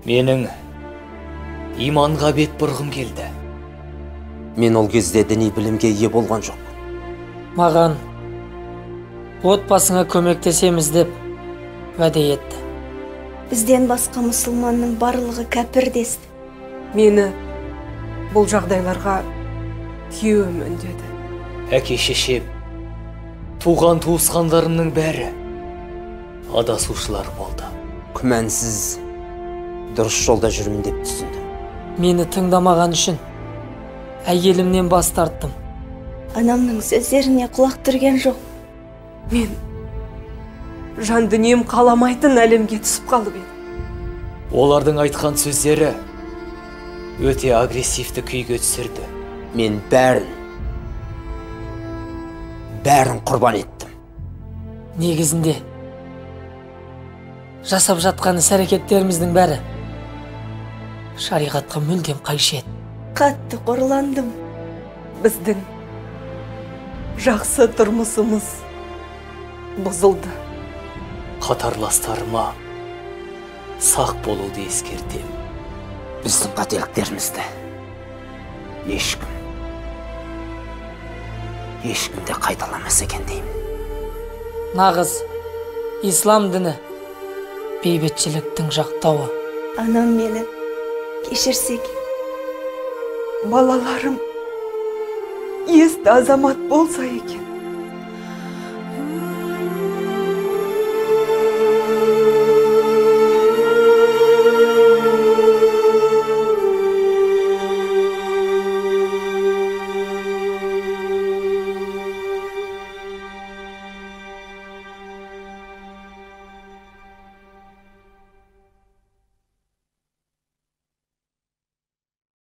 Менің иманға бет бұрғым келді. Мен ол кезде діни білімге ие болған жоқ. Маған отбасыңа көмектесеміз деп уәде етті. Бізден басқа мұсылманның барлығы кәпір десті. Мені бұл жағдайларға күйеуім үндеді. Әке-шешем, туған туысқандарымның бәрі адасушылар болды. Күмәнсіз дұрыс жолда жүрмін деп түсіндім. Мені тыңдамаған үшін әйелімнен бас тарттым. Анамның сөздеріне құлақ түрген жоқ. Мен жан дүнием қаламайтын әлемге түсіп қалып едім. Олардың айтқан сөздері өте агрессивті күйге түсірді. Мен бәрін құрбан еттім. Негізінде жасап жатқан іс-әрекеттеріміздің бәрі шариғатқа мүлдем қайшы еді. Қатты қорландым. Біздің жақсы тұрмысымыз бұзылды. Қатарластарыма сақ болуды ескертем. Біздің қателіктерімізді ешкім де қайталамас екен деймін. Нағыз ислам діні бейбітшіліктің жақтауы. Анам мені кешірсек. Балаларым есті азамат болса екен.